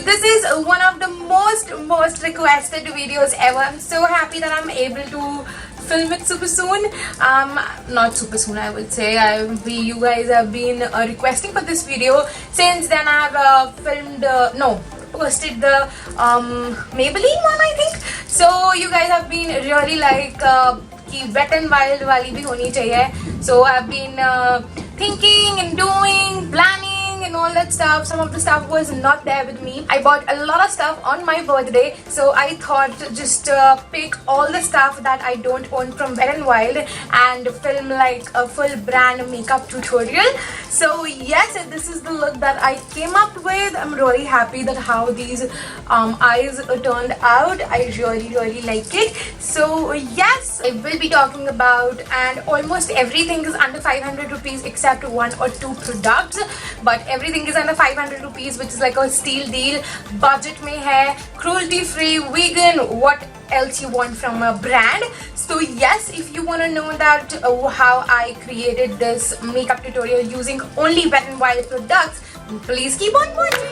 this is one of the most requested videos ever. I'm so happy that I'm able to film it super soon. Not super soon, I would say. You guys have been requesting for this video. Since then I've posted the Maybelline one, I think. So you guys have been really like कि wet and wild वाली भी होनी चाहिए. So I've been thinking and doing, planning and all that stuff. Some of the stuff was not there with me. I bought a lot of stuff on my birthday, so I thought just pick all the stuff that I don't own from Wet n Wild and film like a full brand makeup tutorial. So yes, this is the look that I came up with. I'm really happy that how these eyes turned out. I really like it. So yes, I will be talking about, and almost everything is under 500 rupees except one or two products, but everything is under 500 rupees, which is like a steal deal. Budget mein hai, cruelty free, vegan, what else you want from a brand. So yes, if you want to know that how I created this makeup tutorial using only Wet n Wild products, please keep on watching.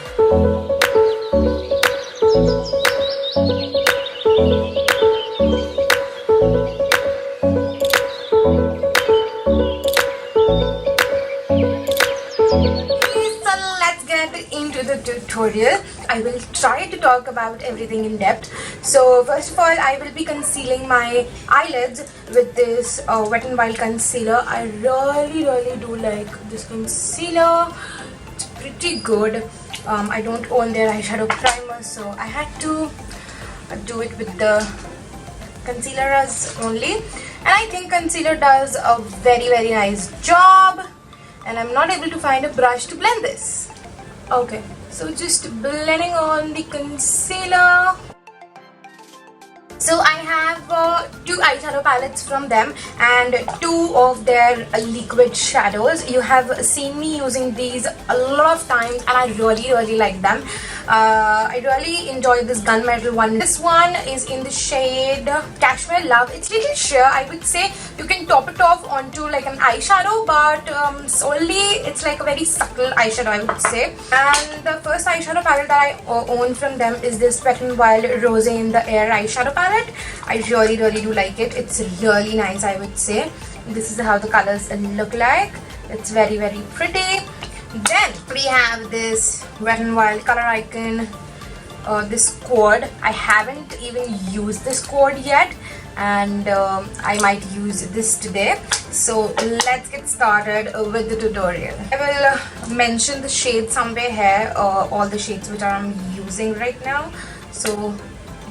Tutorial. I will try to talk about everything in depth. So first of all, I will be concealing my eyelids with this Wet n Wild concealer. I really do like this concealer. It's pretty good. I don't own their eyeshadow primer, so I had to do it with the concealers only, and I think concealer does a very nice job, and I'm not able to find a brush to blend this. Okay, so just blending on the concealer. So I have two eyeshadow palettes from them and two of their liquid shadows. You have seen me using these a lot of times, and I really like them. I really enjoy this gunmetal one. This one is in the shade Cashmere Love. It's little sheer, I would say. You can top it off onto like an eyeshadow, but solely it's like a very subtle eyeshadow, I would say. And the first eyeshadow palette that I own from them is this Wet n Wild Rose in the Air eyeshadow palette. I really do like it. It's really nice, I would say. This is how the colors look like. It's very pretty. Then we have this Wet n Wild Color Icon, this quad. I haven't even used this quad yet, and I might use this today. So let's get started with the tutorial. I will mention the shade somewhere here, all the shades which I'm using right now, so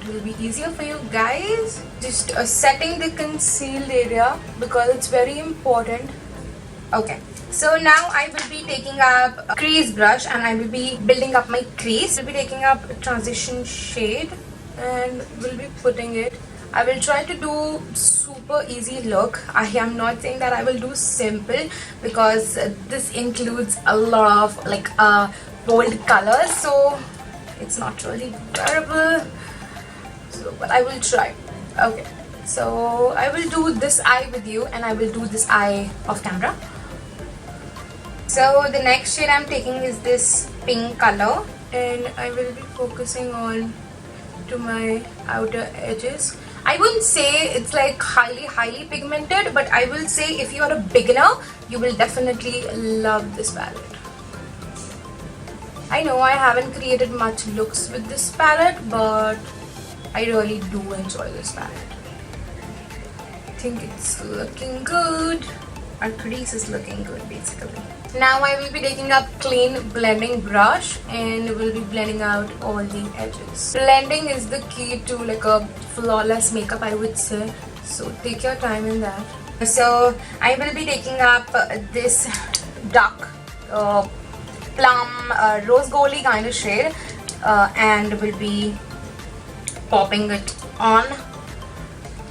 it will be easier for you guys. Just setting the concealed area because it's very important. Okay, so now I will be taking up a crease brush and I will be building up my crease. I will be taking up a transition shade and will be putting it. I will try to do super easy look. I am not saying that I will do simple because this includes a lot of like bold colors, so it's not really wearable. So, but I will try. Okay, so I will do this eye with you and I will do this eye off camera. So the next shade I'm taking is this pink color, and I will be focusing on to my outer edges. I wouldn't say it's like highly pigmented, but I will say if you are a beginner, you will definitely love this palette. I know I haven't created much looks with this palette, but I really do enjoy this palette. I think it's looking good. Our crease is looking good basically. Now I will be taking up clean blending brush and will be blending out all the edges. Blending is the key to like a flawless makeup, I would say. So take your time in that. So I will be taking up this dark plum rose goldy kind of shade and will be popping it on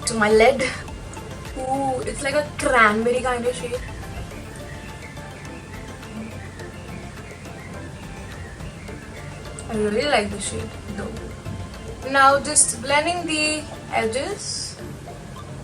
to my lid. Ooh, it's like a cranberry kind of shade. I really like the shade though. Now just blending the edges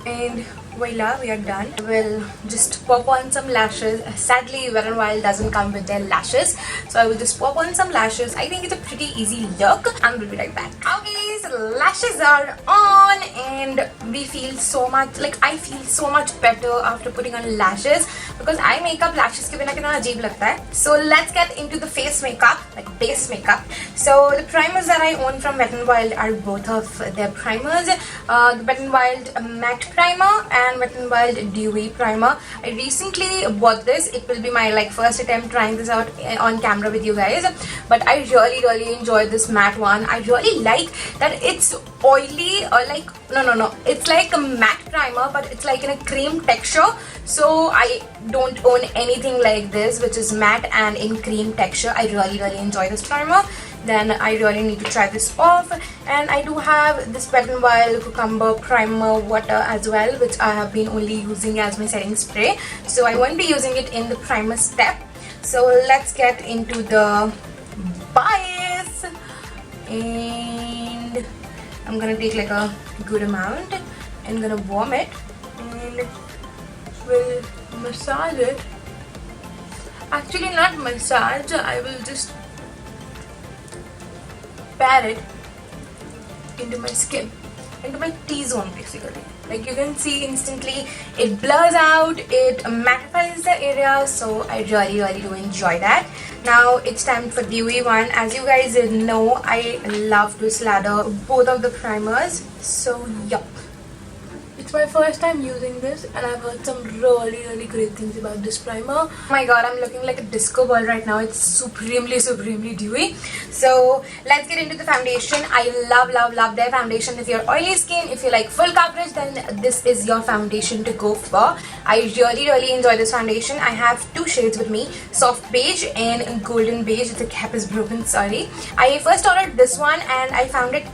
and voila, we are done. We'll just pop on some lashes. Sadly, Wet n Wild doesn't come with their lashes, so I will just pop on some lashes. I think it's a pretty easy look, and we'll be right back. Okay, so lashes are on, and we feel so much, like I feel so much better after putting on lashes, because eye makeup lashes ke bina kitna ajeeb lagta hai. So let's get into the face makeup, like base makeup. So the primers that I own from Wet n Wild are both of their primers. The Wet n Wild matte primer and Wet n Wild dewy primer. I recently bought this. It will be my like first attempt trying this out on camera with you guys, but I really enjoyed this matte one. I really like that it's oily, or like no, it's like a matte primer, but it's like in a cream texture. So I don't own anything like this which is matte and in cream texture. I really enjoy this primer. Then I really need to try this off, and I do have this Wet n Wild Cucumber Primer Water as well, which I have been only using as my setting spray, so I won't be using it in the primer step. So let's get into the base, and I'm gonna take like a good amount and gonna warm it, and will massage it. Actually, not massage, I will just pat it into my skin, into my T-zone basically. Like you can see instantly it blurs out, it mattifies the area, so I really do enjoy that. Now it's time for dewy one. As you guys know, I love to slather both of the primers, so yup. It's my first time using this, and I've heard some really great things about this primer. Oh my god, I'm looking like a disco ball right now. It's supremely dewy. So let's get into the foundation. I love their foundation. If you're oily skin, if you like full coverage, then this is your foundation to go for. I really enjoy this foundation. I have two shades with me, soft beige and golden beige. The cap is broken, sorry. I first ordered this one and I found it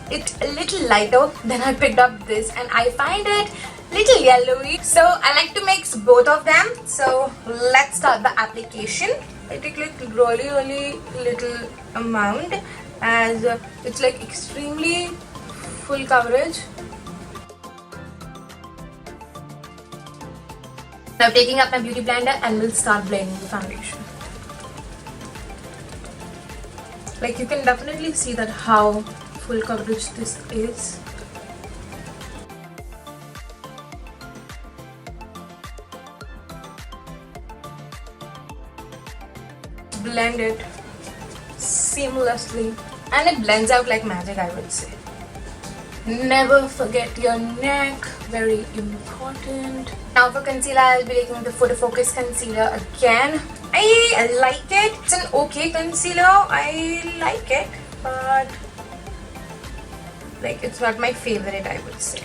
a little lighter. Then I picked up this and I find it little yellowy, so I like to mix both of them. So let's start the application. I take like really little amount, as it's like extremely full coverage. Now taking up my beauty blender and we'll start blending the foundation. Like you can definitely see that how full coverage this is. Blend it seamlessly, and it blends out like magic, I would say. Never forget your neck, very important. Now for concealer, I'll be taking the Photo Focus concealer again. I like it. It's an okay concealer. I like it, but like it's not my favorite, I would say,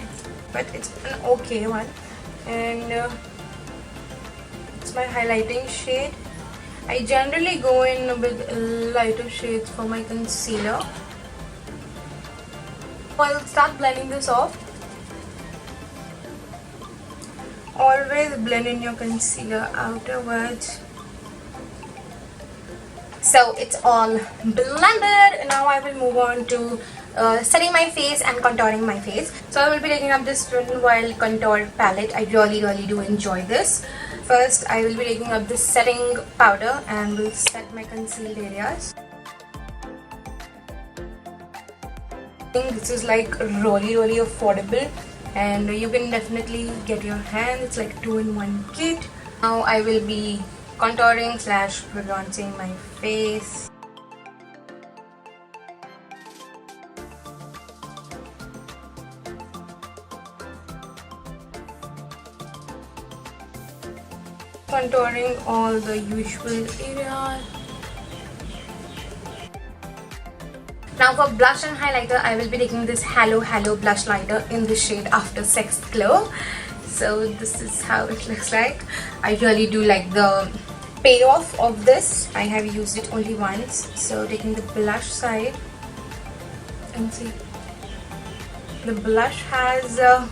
but it's an okay one. And it's my highlighting shade. I generally go in with lighter shades for my concealer. I'll start blending this off. Always blend in your concealer outerwards. So it's all blended. Now I will move on to setting my face and contouring my face. So I will be taking up this Wet n Wild contour palette. I really do enjoy this. First, I will be taking up this setting powder and will set my concealed areas. I think this is like really affordable, and you can definitely get your hand. It's like 2-in-1 kit. Now I will be contouring / bronzing my face. Contouring all the usual areas. Now for blush and highlighter, I will be taking this Hello Blushlighter in the shade After Sex Glow. So this is how it looks like. I really do like the payoff of this. I have used it only once. So taking the blush side, and see, the blush has a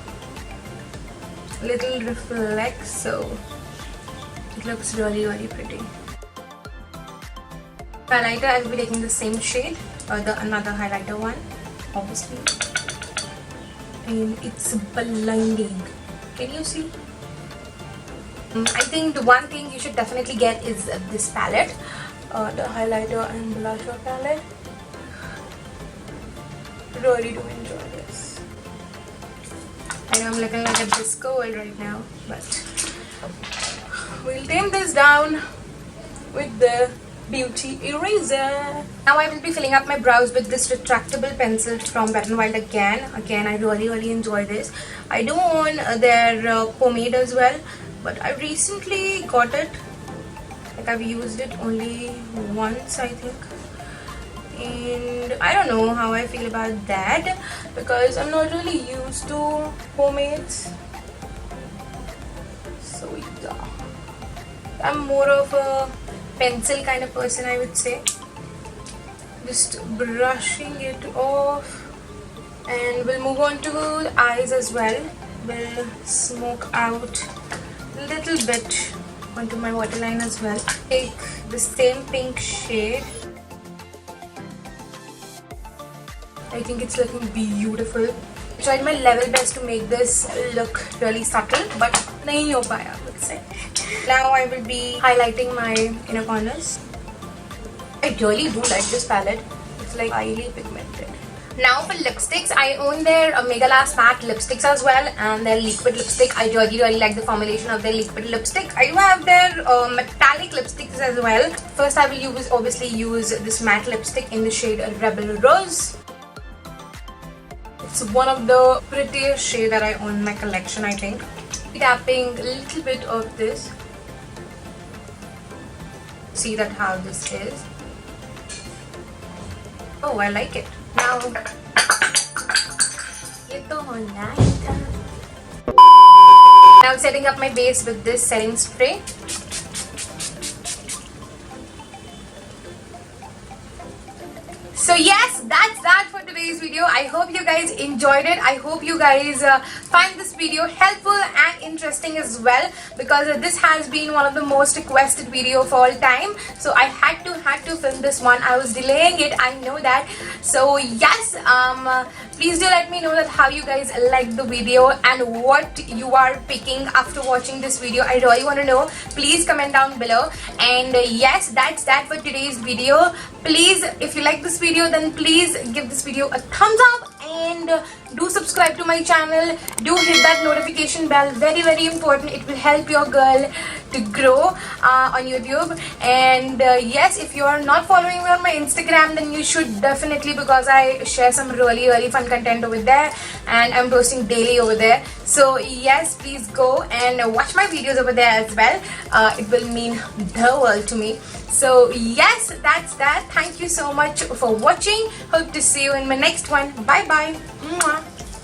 little reflex, so it looks really pretty. Highlighter, I will be taking the same shade, or another highlighter one, obviously, and it's blinding. Can you see? I think the one thing you should definitely get is this palette, the highlighter and blusher palette. Really do enjoy this. I know I'm looking like a disco girl right now, but we'll tame this down with the beauty eraser. Now I will be filling up my brows with this retractable pencil from Wet n Wild again. I really enjoy this. I do own their pomade as well, but I recently got it. Like, I've used it only once, I think, and I don't know how I feel about that because I'm not really used to pomades. So yeah, I'm more of a pencil kind of person, I would say. Just brushing it off, and we'll move on to the eyes as well. We'll smoke out a little bit onto my waterline as well. Take the same pink shade. I think it's looking beautiful. I tried my level best to make this look really subtle, but nahi ho paya, I would say. Now I will be highlighting my inner corners. I really do like this palette. It's like highly pigmented. Now for lipsticks, I own their Mega Last Matte lipsticks as well, and their liquid lipstick. I really like the formulation of their liquid lipstick. I do have their metallic lipsticks as well. First I will obviously use this matte lipstick in the shade Rebel Rose. It's one of the prettiest shade that I own in my collection, I think. Tapping a little bit of this. See that how this is. Oh, I like it. Now, now setting up my base with this setting spray. So yes, that's that for today's video. I hope you guys enjoyed it. I hope you guys find this video helpful and interesting as well, because this has been one of the most requested video of all time. So I had to film this one. I was delaying it, I know that. So yes, please do let me know that how you guys like the video and what you are picking after watching this video. I really want to know. Please comment down below. And yes, that's that for today's video. Please, if you like this video, then please give this video a thumbs up and do subscribe to my channel. Do hit that notification bell, very important. It will help your girl to grow on YouTube. And yes, if you are not following me on my Instagram, then you should definitely, because I share some really fun content over there and I'm posting daily over there. So yes, please go and watch my videos over there as well. It will mean the world to me. So yes, that's that. Thank you so much for watching. Hope to see you in my next one. Bye bye. Mwah.